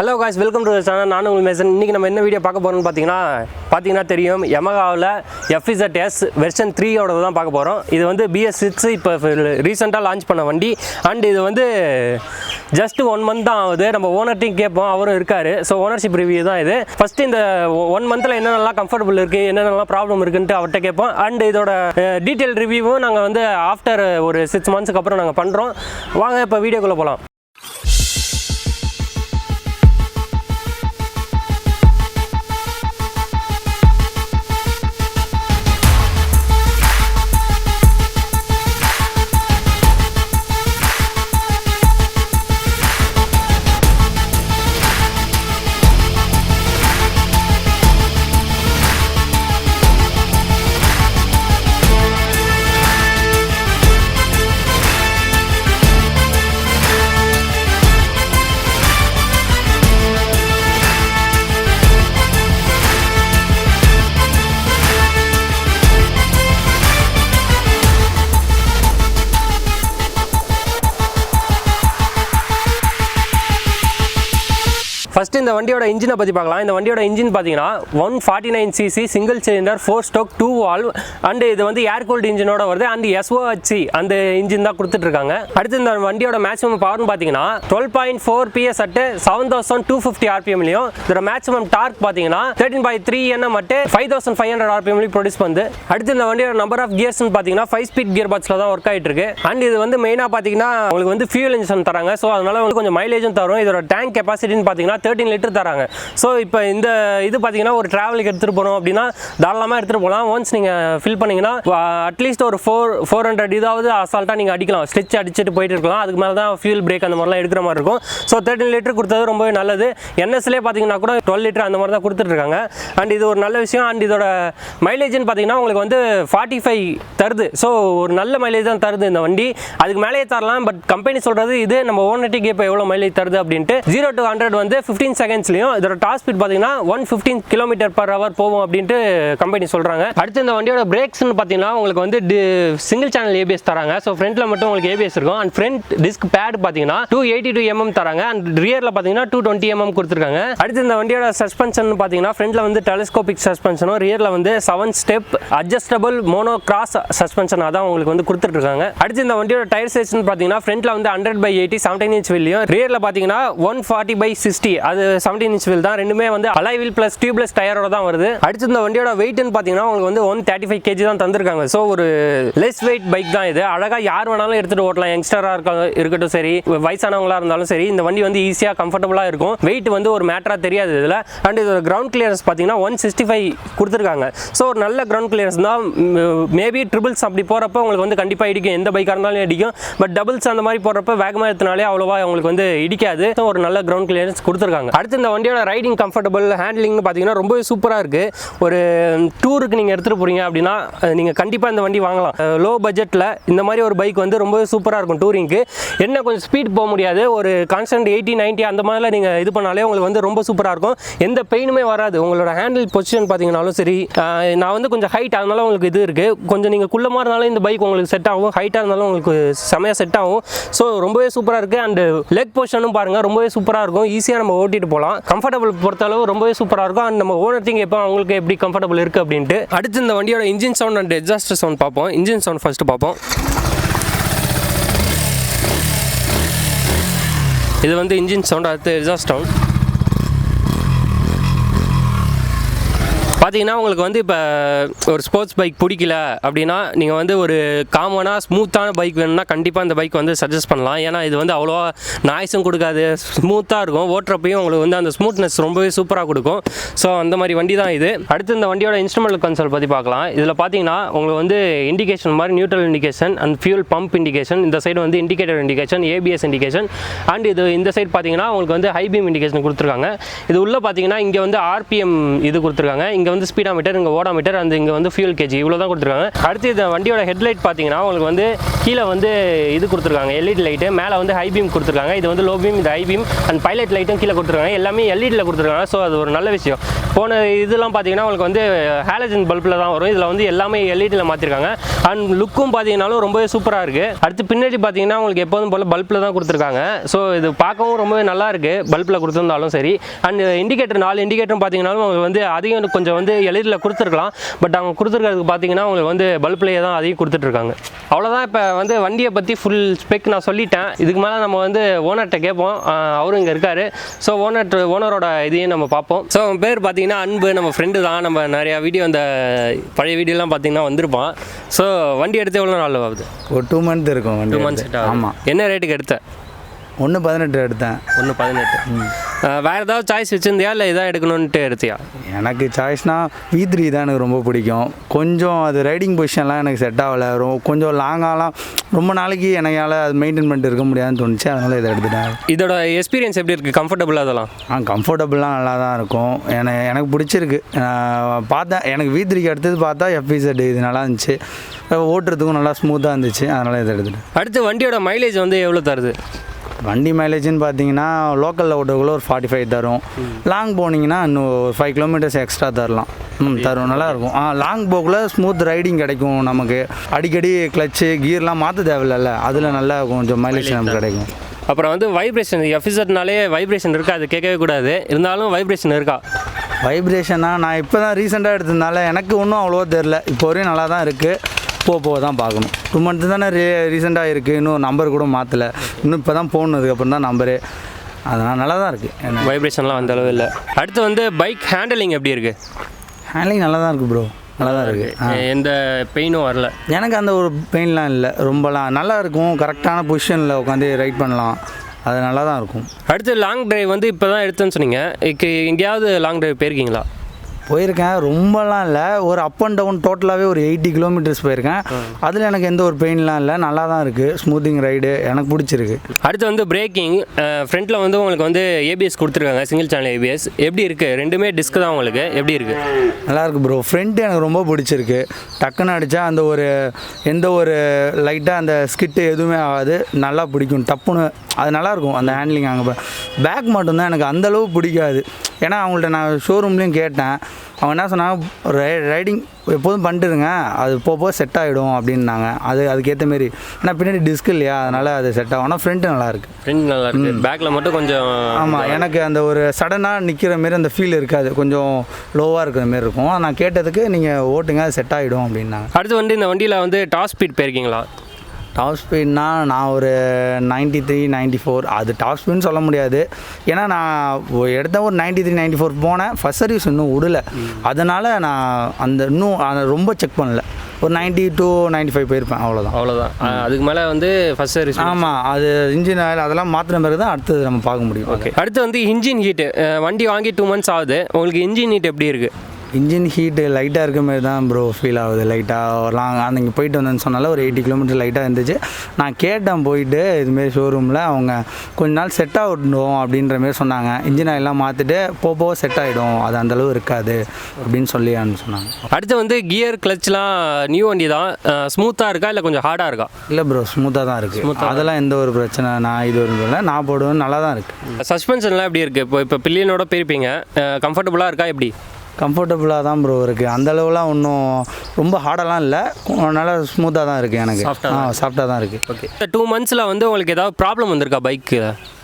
Hello guys, welcome to the channel. நான் உங்கள் Mason. இன்னைக்கு நம்ம என்ன வீடியோ பார்க்க போறோம்னு பாத்தீங்கன்னா தெரியும் Yamahaல FZS வெர்ஷன் 3 ஓட தான் பார்க்க போறோம். இது வந்து BS6 இப்போ ரீசன்ட்டா லான்ச் பண்ண வண்டி and இது வந்து just 1 month தான் ஆகுது. நம்ம ஓனர்ட்டையும் கேட்போம், அவரும் இருக்காரு. ஸோ ஓனர்ஷிப் ரிவ்யூ தான் இது. ஃபர்ஸ்ட் இந்த 1 மந்த்ல என்னென்னலாம் கம்ஃபர்டபுள் இருக்கு, என்னென்னலாம் ப்ராப்ளம் இருக்குன்ட்டு அவர்கிட்ட கேட்போம். அண்ட் இதோட டீடைல் ரிவ்யூவும் நாங்கள் வந்து ஆஃப்டர் ஒரு 6 monthsக்கு அப்புறம் நாங்கள் பண்ணுறோம். வாங்க இப்போ வீடியோக்குள்ளே போகலாம். ஃபர்ஸ்ட் இந்த வண்டியோட இன்ஜினை பற்றி பார்க்கலாம். இந்த வண்டியோட இன்ஜின் பார்த்தீங்கன்னா 149cc single cylinder 4-stroke 2 valve and இது வந்து ஏர் கூல்டு இன்ஜினோட வருது அண்ட் SOHC அந்த இன்ஜின் தான் கொடுத்துட்ருக்காங்க. அடுத்து இந்த வண்டியோட மேக்ஸிமம் பவர்னு பார்த்தீங்கன்னா 12.4 PS அட் 7250 RPMலையும் இதோட மேக்ஸிமம் டார்க் பார்த்தீங்கன்னா 13.3 Nm அட் 5500 RPMலையும் ப்ரொடியூஸ் பண்ணுது. அடுத்து இந்த வண்டியோட நம்பர் ஆஃப் கியர்ஸ்னு பார்த்தீங்கன்னா 5 ஸ்பீட் கியர் பாக்ஸில் தான் ஒர்க் ஆகிட்டு இருக்கு. அண்ட் இது வந்து மெயினாக பார்த்தீங்கன்னா உங்களுக்கு வந்து ஃபியூல் இன்ஜெக்ஷன் தராங்க. ஸோ அதனால வந்து கொஞ்சம் மைலேஜும் தரும். இதோட டேங்க் கெப்பாசிட்டின்னு பார்த்தீங்கன்னா 13 லிட்டர் தராங்க. ஸோ இப்போ இந்த இது பார்த்தீங்கன்னா ஒரு ட்ராவலுக்கு எடுத்துகிட்டு போகிறோம் அப்படின்னா தாராளமாக எடுத்துகிட்டு போகலாம். ஒன்ஸ் நீங்கள் ஃபில் பண்ணிங்கன்னா அட்லீஸ்ட் ஒரு 400 இதாவது அசால்ட்டாக நீங்கள் அடிக்கலாம், ஸ்டிச் அடிச்சுட்டு போயிட்டு இருக்கலாம். அதுக்கு மேலே தான் ஃபியூல் பிரேக் அந்த மாதிரிலாம் எடுக்கிற மாதிரி இருக்கும். ஸோ 13 லிட்டர் கொடுத்தது ரொம்பவே நல்லது. என்எஸ்லேயே பார்த்தீங்கன்னா கூட 12 லிட்டர் அந்த மாதிரி தான் கொடுத்துட்ருக்காங்க. அண்ட் இது ஒரு நல்ல விஷயம். அண்ட் இதோட மைலேஜ்னு பார்த்தீங்கன்னா உங்களுக்கு வந்து 45 தருது. ஸோ ஒரு நல்ல மைலேஜ் தான் தருது இந்த வண்டி. அதுக்கு மேலேயே தரலாம், பட் கம்பெனி சொல்கிறது இது நம்ம ஓனர்ட்டிக்கு இப்போ எவ்வளோ மைலேஜ் தருது அப்படின்ட்டு 0 to 100 வந்து 15 செகண்ட்ஸ்லையும் இதோட டாப் ஸ்பீட் பார்த்தீங்கன்னா 115 km/h போகும் அப்படின்ட்டு கம்பெனி சொல்கிறாங்க. அடுத்து இந்த வண்டியோட பிரேக்ஸ்னு பார்த்தீங்கன்னா உங்களுக்கு வந்து சிங்கிள் சேனல் ABS தராங்க. ஸோ ஃப்ரண்ட்டில் மட்டும் உங்களுக்கு ABS இருக்கும். அண்ட் ஃப்ரண்ட் டிஸ்க் பேட் பார்த்தீங்கன்னா 282 mm தராங்க. அண்ட் ரியரில் பார்த்தீங்கன்னா 220 mm கொடுத்துருக்காங்க. அடுத்து இந்த வண்டியோட சஸ்பென்ஷன் பார்த்தீங்கன்னா ஃப்ரண்ட்டில் வந்து டெலஸ்கோபிக் சஸ்பென்ஷனும் ரியரில் வந்து 7 ஸ்டெப் அட்ஜஸ்டபிள் மோனோ கிராஸ் சஸ்பென்ஷனாக தான் உங்களுக்கு வந்து கொடுத்துட்ருக்காங்க. அடுத்து இந்த வண்டியோட டயர் சைஸ்னு பார்த்தீங்கன்னா ஃப்ரண்ட்டில் வந்து 100/80 17 inch வீல்லையும் ரியரில் பார்த்தீங்கன்னா 140/60 அது 17 inch வீல் தான். ரெண்டுமே வந்து அலாய் வீல் பிளஸ் டியூப்லெஸ் டயரோட தான் வருது. அடுத்து இந்த வண்டியோட வெயிட்னு பார்த்தீங்கன்னா உங்களுக்கு வந்து 135 kg தான் தந்திருக்காங்க. ஸோ ஒரு லெஸ் வெயிட் பைக் தான் இது. அழகாக யார் வேணாலும் எடுத்துகிட்டு ஓட்டலாம். யங்ஸ்டராக இருக்கட்டும் சரி, வயசானவங்களாக இருந்தாலும் சரி, இந்த வண்டி வந்து ஈஸியாக கம்ஃபர்டபுளாக இருக்கும். வெயிட் வந்து ஒரு மேட்டராக தெரியாது இதில். அண்ட் இதோட கிரவுண்ட் கிளியரன்ஸ் பார்த்தீங்கன்னா 165 கொடுத்துருக்காங்க. ஸோ ஒரு நல்ல கிரவுண்ட் கிளியரன்ஸ் தான். மேபி ட்ரிபிள்ஸ் அப்படி போகிறப்ப உங்களுக்கு வந்து கண்டிப்பாக இடிக்கும், எந்த பைக்காக இருந்தாலும் இடிக்கும். பட் டபுள்ஸ் அந்த மாதிரி போகிறப்ப வேகமாக எடுத்தனாலே அவ்வளோவா உங்களுக்கு வந்து இடிக்காது. ஸோ ஒரு நல்ல கிரவுண்ட் கிளியரன்ஸ் கொடுத்துருக்காங்க. அடுத்து இந்த வண்டியோட ரைடிங் கம்ஃபர்டபுள் ஹேண்ட்லிங்னு பார்த்தீங்கன்னா ரொம்பவே சூப்பராக இருக்குது. ஒரு டூருக்கு நீங்கள் எடுத்துகிட்டு போகிறீங்க அப்படின்னா நீங்கள் கண்டிப்பாக இந்த வண்டி வாங்கலாம். லோ பட்ஜெட்டில் இந்த மாதிரி ஒரு பைக் வந்து ரொம்பவே சூப்பராக இருக்கும் டூரிங்க்கு. என்ன கொஞ்சம் ஸ்பீட் போக முடியாது, ஒரு கான்ஸ்டன்ட் 80-90 அந்த மாதிரிலாம் நீங்கள் இது பண்ணாலே உங்களுக்கு வந்து ரொம்ப சூப்பராக இருக்கும். எந்த பெயினுமே வராது. உங்களோட ஹேண்டில் பொசிஷன் பார்த்தீங்கன்னாலும் சரி, நான் வந்து கொஞ்சம் ஹைட், அதனால உங்களுக்கு இது இருக்குது. கொஞ்சம் நீங்கள் குள்ளமாக இருந்தாலும் இந்த பைக் உங்களுக்கு செட் ஆகும், ஹைட்டாக இருந்தாலும் உங்களுக்கு செமையாக செட் ஆகும். ஸோ ரொம்பவே சூப்பராக இருக்குது. அண்ட் லெக் பொசிஷனும் பாருங்கள் ரொம்பவே சூப்பராக இருக்கும். ஈஸியாக நம்ம ஓட்டிட்டு போகலாம். கம்ஃபர்டபுள் பொறுத்தளவு ரொம்பவே சூப்பராக இருக்கும். அண்ட் நம்ம ஓனர்ட்டிங் எப்போ அவங்களுக்கு எப்படி கம்ஃபர்டபுள் இருக்குது அப்படின்ட்டு. அடுத்து இந்த வண்டியோட engine sound and exhaust sound பார்ப்போம். இன்ஜின் சவுண்ட் ஃபர்ஸ்ட் பார்ப்போம். இது வந்து இன்ஜின் சவுண்ட். அடுத்து எக்ஸாஸ்ட் சவுண்ட் பார்த்தீங்கன்னா உங்களுக்கு வந்து இப்போ ஒரு ஸ்போர்ட்ஸ் பைக் பிடிக்கல அப்படின்னா நீங்கள் வந்து ஒரு காமனாக ஸ்மூத்தான பைக் வேணும்னா கண்டிப்பாக இந்த பைக் வந்து சஜஸ்ட் பண்ணலாம். ஏன்னா இது வந்து அவ்வளோவா நாய்ஸும் கொடுக்காது, ஸ்மூத்தாக இருக்கும். ஓட்டுறப்பையும் உங்களுக்கு வந்து அந்த ஸ்மூத்னஸ் ரொம்பவே சூப்பராக கொடுக்கும். ஸோ அந்த மாதிரி வண்டி தான் இது. அடுத்து இந்த வண்டியோட இன்ஸ்ட்ருமெண்டல் கன்சோல் பற்றி பார்க்கலாம். இதில் பார்த்தீங்கன்னா உங்களுக்கு வந்து இண்டிகேஷன் மாதிரி neutral indication and fuel pump indication, இந்த சைடு வந்து indicator indication, ABS indication and இது இந்த சைடு பார்த்தீங்கன்னா உங்களுக்கு வந்து ஹை பீம் இண்டிகேஷன் கொடுத்துருக்காங்க. இது உள்ளே பார்த்தீங்கன்னா இங்கே வந்து RPM இது கொடுத்துருக்காங்க. இங்கே வந்து ஸ்பீடாமீட்டர், இங்கே ஓடாமீட்டர், அந்த இங்கே வந்து ஃபியூல் கேஜி, இவ்வளோ தான் கொடுத்துருக்காங்க. அடுத்து இந்த வண்டியோட ஹெட்லைட் பார்த்தீங்கன்னா உங்களுக்கு வந்து கீழே வந்து இது கொடுத்துருக்காங்க எல்இடி லைட்டு, மேலே வந்து ஹை பீம் கொடுத்துருக்காங்க. இது வந்து லோ பீம், இது ஹை பீம் அண்ட் பைலட் லைட்டும் கீழே கொடுத்துருக்காங்க. எல்லாமே எல்இடியில் கொடுத்துருக்காங்க. ஸோ அது ஒரு நல்ல விஷயம். போன இதெல்லாம் பார்த்தீங்கன்னா உங்களுக்கு வந்து ஹாலஜன் பல்பில் தான் வரும். இதில் வந்து எல்லாமே எல்இடியில் மாற்றிருக்காங்க. அண்ட் லுக்கும் பார்த்தீங்கன்னாலும் ரொம்பவே சூப்பராக இருக்குது. அடுத்து பின்னாடி பார்த்தீங்கன்னா உங்களுக்கு எப்போதும் போல் பல்பில் தான் கொடுத்துருக்காங்க. ஸோ இது பார்க்கவும் ரொம்பவே நல்லா இருக்குது பல்பில் கொடுத்துருந்தாலும் சரி. அண்ட் இண்டிகேட்டர் 4 இண்டிகேட்டரும் பார்த்தீங்கன்னாலும் உங்களுக்கு வந்து அதிகம் கொஞ்சம் வந்து எல்இடியில் கொடுத்துருக்கலாம். பட் அவங்க கொடுத்துருக்கிறதுக்கு பார்த்தீங்கன்னா உங்களுக்கு வந்து பல்ப்லேயே தான் அதிகம் கொடுத்துட்ருக்காங்க. அவ்வளோதான். இப்போ வந்து வண்டியை பற்றி ஃபுல் ஸ்பெக் நான் சொல்லிட்டேன். இதுக்கு மேலே நம்ம வந்து ஓனர்கிட்ட கேட்போம். அவரும் இங்கே இருக்கார். ஸோ ஓனரோட இதையும் நம்ம பார்ப்போம். ஸோ அவன் பேர் பார்த்தீங்கன்னா அன்பு, நம்ம ஃப்ரெண்டு தான். நம்ம நிறையா வீடியோ அந்த பழைய வீடியோலாம் பார்த்தீங்கன்னா வந்திருப்பான். ஸோ வண்டி எடுத்து எவ்வளோ நாள் ஆகுது? ஒரு 2 மந்த் இருக்கும். 2 மந்த்ஸ். ஆமாம். என்ன ரேட்டுக்கு எடுத்த? 1.18 எடுத்தேன். 1.18. வேறு ஏதாவது சாய்ஸ் வச்சுருந்தியா இல்லை இதான் எடுக்கணுன்ட்டு எடுத்தியா? எனக்கு சாய்ஸ்னால் V3 தான் எனக்கு ரொம்ப பிடிக்கும். கொஞ்சம் அது ரைடிங் பொசிஷன்லாம் எனக்கு செட் ஆகலை. கொஞ்சம் லாங்காலாம் ரொம்ப நாளைக்கு என்னால் அது மெயின்டைன் பண்ணிட்டு இருக்க முடியாதுன்னு தோணுச்சு. அதனால் இதை எடுத்துட்டேன். இதோட எக்ஸ்பீரியன்ஸ் எப்படி இருக்குது? கம்ஃபர்டபுளாக அதெல்லாம்? கம்ஃபர்டபுளாக நல்லா தான் இருக்கும். எனக்கு பிடிச்சிருக்கு. பார்த்தேன். எனக்கு V3க்கு அடுத்தது பார்த்தா FZ இது நல்லா இருந்துச்சு. ஓட்டுறதுக்கும் நல்லா ஸ்மூத்தாக இருந்துச்சு. அதனால் இதை எடுத்துட்டேன். அடுத்து வண்டியோட மைலேஜ் வந்து எவ்வளோ தருது? வண்டி மைலேஜ்னு பார்த்தீங்கன்னா லோக்கலில் ஓட்டக்குள்ளே ஒரு 45 தரும். லாங் போனீங்கன்னா இன்னும் ஒரு 5 கிலோமீட்டர்ஸ் எக்ஸ்ட்ரா தரலாம். தரும். நல்லாயிருக்கும். லாங் போக்கில் ஸ்மூத் ரைடிங் கிடைக்கும். நமக்கு அடிக்கடி கிளச்சு கீர்லாம் மாற்ற தேவையில்ல. அதில் நல்லா கொஞ்சம் மைலேஜ் நமக்கு கிடைக்கும். அப்புறம் வந்து வைப்ரேஷன், FZனாலே வைப்ரேஷன் இருக்குது. அது கேட்கவே கூடாது. இருந்தாலும் வைப்ரேஷன் இருக்கா? வைப்ரேஷனாக நான் இப்போ தான் ரீசெண்டாக எடுத்ததுனால எனக்கு ஒன்றும் அவ்வளோவா தெரில. இப்போ வரையும் நல்லா தான் இருக்குது. போக தான் பார்க்கணும். 2 மந்த்து தானே ரீசெண்டாக இருக்குது. இன்னும் நம்பர் கூட மாற்றலை. இன்னும் இப்போ தான் போனதுக்கப்புறம் தான் நம்பரு. அதனால் நல்லா தான் இருக்குது. வைப்ரேஷன்லாம் அந்த அளவு இல்லை. அடுத்து வந்து பைக் ஹேண்டலிங் எப்படி இருக்குது? ஹேண்ட்லிங் நல்லா தான் இருக்குது ப்ரோ. நல்லா தான் இருக்குது. எந்த பெயினும் வரல. எனக்கு அந்த ஒரு பெயின்லாம் இல்லை. ரொம்பலாம் நல்லா இருக்கும். கரெக்டான பொசிஷனில் உட்காந்து ரைட் பண்ணலாம். அது நல்லா தான் இருக்கும். அடுத்து லாங் டிரைவ் வந்து இப்போ தான் எடுத்தேன்னு சொன்னீங்க. எங்கேயாவது லாங் டிரைவ் போயிருக்கீங்களா? போயிருக்கேன். ரொம்பலாம் இல்லை. ஒரு அப் அண்ட் டவுன் டோட்டலாகவே ஒரு 80 கிலோமீட்டர்ஸ் போயிருக்கேன். அதில் எனக்கு எந்த ஒரு பெயின்லாம் இல்லை. நல்லா தான் இருக்குது. ஸ்மூத்திங் ரைடு எனக்கு பிடிச்சிருக்கு. அடுத்து வந்து பிரேக்கிங். ஃப்ரண்ட்டில் வந்து உங்களுக்கு வந்து ABS கொடுத்துருக்காங்க. Single channel ABS. எப்படி இருக்குது? ரெண்டுமே டிஸ்க் தான் உங்களுக்கு. எப்படி இருக்குது? நல்லாயிருக்கு ப்ரோ. ஃப்ரண்ட்டு எனக்கு ரொம்ப பிடிச்சிருக்கு. டக்குன்னு அடித்தா அந்த ஒரு எந்த ஒரு லைட்டாக அந்த ஸ்கிட்டு எதுவுமே ஆகாது. நல்லா பிடிக்கும். டப்புன்னு அது நல்லாயிருக்கும் அந்த ஹேண்ட்லிங். அங்கே பேக் மட்டும்தான் எனக்கு அந்தளவு பிடிக்காது. ஏன்னா அவங்கள்ட்ட நான் ஷோரூம்லேயும் கேட்டேன். அவங்க என்ன சொன்னாங்க, ரைடிங் எப்போதும் பண்ணிட்டுருங்க, அது போக செட் ஆகிடும் அப்படின்னாங்க. அதுக்கேற்ற மாரி. ஏன்னா பின்னாடி டிஸ்க் இல்லையா, அதனால் அது செட் ஆகும். ஆனால் ஃப்ரண்ட்டு நல்லாயிருக்கு. ஃப்ரண்ட் நல்லாயிருக்கு. பேக்கில் மட்டும் கொஞ்சம் ஆமாம். எனக்கு அந்த ஒரு சடனாக நிற்கிற மாரி அந்த ஃபீல் இருக்காது. கொஞ்சம் லோவாக இருக்கிற மாரி இருக்கும். நான் கேட்டதுக்கு நீங்கள் ஓட்டுங்க, அது செட் ஆகிடும் அப்படின்னாங்க. அடுத்து வந்து இந்த வண்டியில் வந்து டாப் ஸ்பீட் போயிருக்கீங்களா? டாப் ஸ்பீட்னா நான் ஒரு 93, 94. அது டாப் ஸ்பீட்னு சொல்ல முடியாது. ஏன்னா நான் எடுத்த ஒரு 93, 94 போனேன். ஃபஸ்ட் சர்வீஸ் இன்னும் விடலை. அதனால் நான் இன்னும் ரொம்ப செக் பண்ணல. ஒரு 92, 95 போயிருப்பேன். அவ்வளோதான். அதுக்கு மேலே வந்து ஃபஸ்ட் சர்வீஸ். ஆமாம். அது இன்ஜின் ஆயில் அதெல்லாம் மாற்றின பிறகு தான் அடுத்தது நம்ம பார்க்க முடியும். ஓகே. அடுத்து வந்து இன்ஜின் ஹீட்டு. வண்டி வாங்கி 2 மந்த்ஸ் ஆகுது. உங்களுக்கு இன்ஜின் ஹீட் எப்படி இருக்குது? இன்ஜின் ஹீட்டு லைட்டாக இருக்க மாதிரி தான் ப்ரோ ஃபீல் ஆகுது. லைட்டாக நீங்கள் போயிட்டு வந்தேன்னு சொன்னால ஒரு 80 கிலோமீட்டர் லைட்டாக இருந்துச்சு. நான் கேட்டேன் போயிட்டு இதுமாரி ஷோரூமில். அவங்க கொஞ்ச நாள் செட் ஆகிடும் அப்படின்ற மாரி சொன்னாங்க. இன்ஜின் ஆயிலாம் மாற்றிட்டு போக செட் ஆகிடும், அது அந்தளவு இருக்காது அப்படின்னு சொன்னாங்க. அடுத்து வந்து கியர் கிளச்லாம் நியூ வண்டி தான். ஸ்மூத்தாக இருக்கா இல்லை கொஞ்சம் ஹார்டாக இருக்கா? இல்லை ப்ரோ, ஸ்மூத்தாக தான் இருக்குது. அதெல்லாம் எந்த ஒரு பிரச்சனை நான் இது இல்லை. நான் போடுவேன், நல்லா தான் இருக்குது. சஸ்பென்ஷன்லாம் எப்படி இருக்குது? இப்போ பில்லியனோட போயிருப்பீங்க. கம்ஃபர்டபுளாக இருக்கா எப்படி? கம்ஃபர்டபுளாக தான் ப்ரோ இருக்குது. அந்தளவுலாம் ஒன்றும் ரொம்ப ஹார்டெல்லாம் இல்லை. நல்லா ஸ்மூத்தாக தான் இருக்குது. எனக்கு சாஃப்டாக தான் இருக்குது. ஓகே. இந்த 2 மந்த்ஸில் வந்து உங்களுக்கு ஏதாவது ப்ராப்ளம் வந்திருக்கா பைக்கு?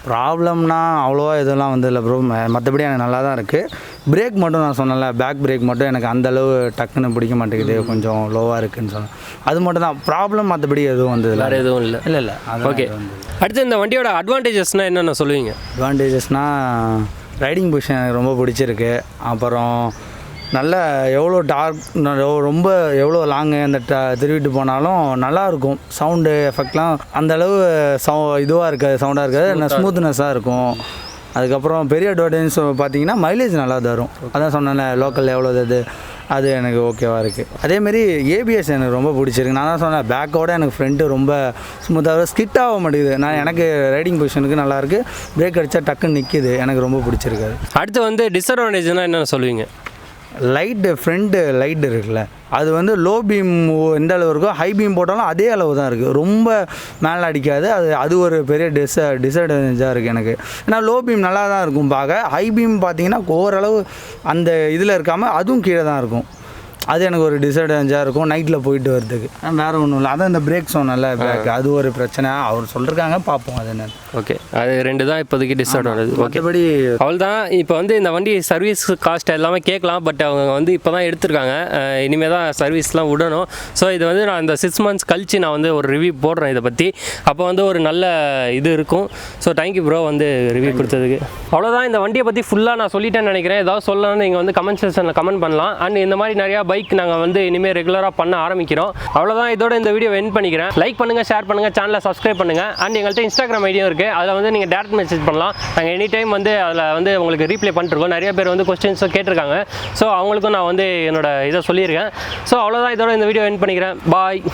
ப்ராப்ளம்னா அவ்வளோவா இதெல்லாம் வந்து இல்லை ப்ரோ. மற்றபடி எனக்கு நல்லா தான் இருக்குது. பிரேக் மட்டும் நான் சொன்னேன்ல, பேக் பிரேக் மட்டும் எனக்கு அந்தளவு டக்குன்னு பிடிக்க மாட்டேங்குது. கொஞ்சம் லோவாக இருக்குதுன்னு சொன்னேன். அது மட்டும் தான் ப்ராப்ளம். மற்றபடி எதுவும் வந்து வேறு எதுவும் இல்லை. இல்லை. ஓகே. அடுத்து இந்த வண்டியோட அட்வான்டேஜஸ்னால் என்னென்ன சொல்லுவீங்க? அட்வான்டேஜஸ்னால் ரைடிங் பொசிஷன் எனக்கு ரொம்ப பிடிச்சிருக்கு. அப்புறம் நல்ல எவ்வளோ ரொம்ப எவ்வளோ லாங்கு அந்த திருவிட்டு போனாலும் நல்லாயிருக்கும். சவுண்டு எஃபெக்ட்லாம் அந்தளவு இதுவாக இருக்காது, சவுண்டாக இருக்காது. ஸ்மூத்னஸாக இருக்கும். அதுக்கப்புறம் பெரிய அட்வான்டேஜ் பார்த்தீங்கன்னா மைலேஜ் நல்லா தரும். அதான் சொன்னேன் லோக்கல் எவ்வளோ அது எனக்கு ஓகேவாக இருக்குது. அதேமாரி ABS எனக்கு ரொம்ப பிடிச்சிருக்கு. நான் தான் சொன்னேன் பேக்கோட எனக்கு ஃப்ரண்ட்டு ரொம்ப ஸ்மூத்தாக ஸ்கிட் ஆக மாட்டேங்குது. எனக்கு ரைடிங் பொசிஷனுக்கு நல்லாயிருக்கு. பிரேக் அடித்தா டக்குன்னு நிற்கிது. எனக்கு ரொம்ப பிடிச்சிருக்காது. அடுத்து வந்து டிஸ்அட்வான்டேஜ்னால் என்னென்ன சொல்லுவீங்க? ஃப்ரண்ட் லைட் இருக்குல்ல, அது வந்து லோ பீம் எந்த அளவு இருக்கோ ஹை பீம் போட்டாலும் அதே அளவு தான் இருக்குது, ரொம்ப மேலே அடிக்காது. அது ஒரு பெரிய டிஸ்அட்வான்டேஜாக இருக்குது எனக்கு. ஏன்னா லோ பீம் நல்லா தான் இருக்கும் பார்க்க, ஹை பீம் பார்த்தீங்கன்னா ஓரளவு அந்த இதில் இருக்காமல் அதுவும் கீழே தான் இருக்கும். அது எனக்கு ஒரு டிஸ்அட்வான்டேஜாக இருக்கும் நைட்டில் போயிட்டு வரதுக்கு. வேறு ஒன்றும் இல்லை, அதான் இந்த பிரேக் சவுண்ட் பேக் அது ஒரு பிரச்சனை அவர் சொல்லியிருக்காங்க, பார்ப்போம் அது என்ன. ஓகே, அது 2 தான் இப்போதைக்கு டிஸ்அட்வான்டேஜ். மற்றபடி அவ்வளோதான். இப்போ வந்து இந்த வண்டி சர்வீஸ் காஸ்ட் எல்லாமே கேட்கலாம், பட் அவங்க வந்து இப்போ தான் எடுத்திருக்காங்க, இனிமேல் தான் சர்வீஸ்லாம் விடணும். ஸோ இது வந்து நான் இந்த 6 months கழிச்சு நான் வந்து ஒரு ரிவ்யூ போடுறேன் இதை பற்றி, அப்போ வந்து ஒரு நல்ல இது இருக்கும். ஸோ தேங்க்யூ ப்ரோ வந்து ரிவ்யூ கொடுத்ததுக்கு. அவ்வளோதான், இந்த வண்டியை பற்றி ஃபுல்லாக நான் சொல்லிட்டேன்னு நினைக்கிறேன். ஏதாவது சொல்லணும்னு நீங்கள் வந்து கமெண்ட் செக்ஷனில் கமெண்ட் பண்ணலாம். அண்ட் இந்த மாதிரி நிறையா பைக் நாங்கள் வந்து இனிமேல் ரெகுலராக பண்ண ஆரம்பிக்கிறோம். அவ்வளோதான், இதோட இந்த வீடியோ எண்ட் பண்ணிக்கிறேன். லைக் பண்ணுங்கள், ஷேர் பண்ணுங்கள், சேனலை சப்ஸ்கிரைப் பண்ணுங்கள். அண்ட் எங்கள்கிட்ட இன்ஸ்டாகிராம் ஐடியும் இருக்குது, அதில் வந்து நீங்கள் டேரக்ட் மெசேஜ் பண்ணலாம். நாங்கள் எனி டைம் வந்து அதில் வந்து உங்களுக்கு ரீப்ளை பண்ணிருக்கோம். நிறைய பேர் வந்து கொஸ்டின்ஸும் கேட்டிருக்காங்க. ஸோ அவங்களுக்கும் நான் வந்து என்னோட இதை சொல்லியிருக்கேன். ஸோ அவ்வளோதான், இதோட இந்த வீடியோ எண்ட் பண்ணிக்கிறேன். பாய்.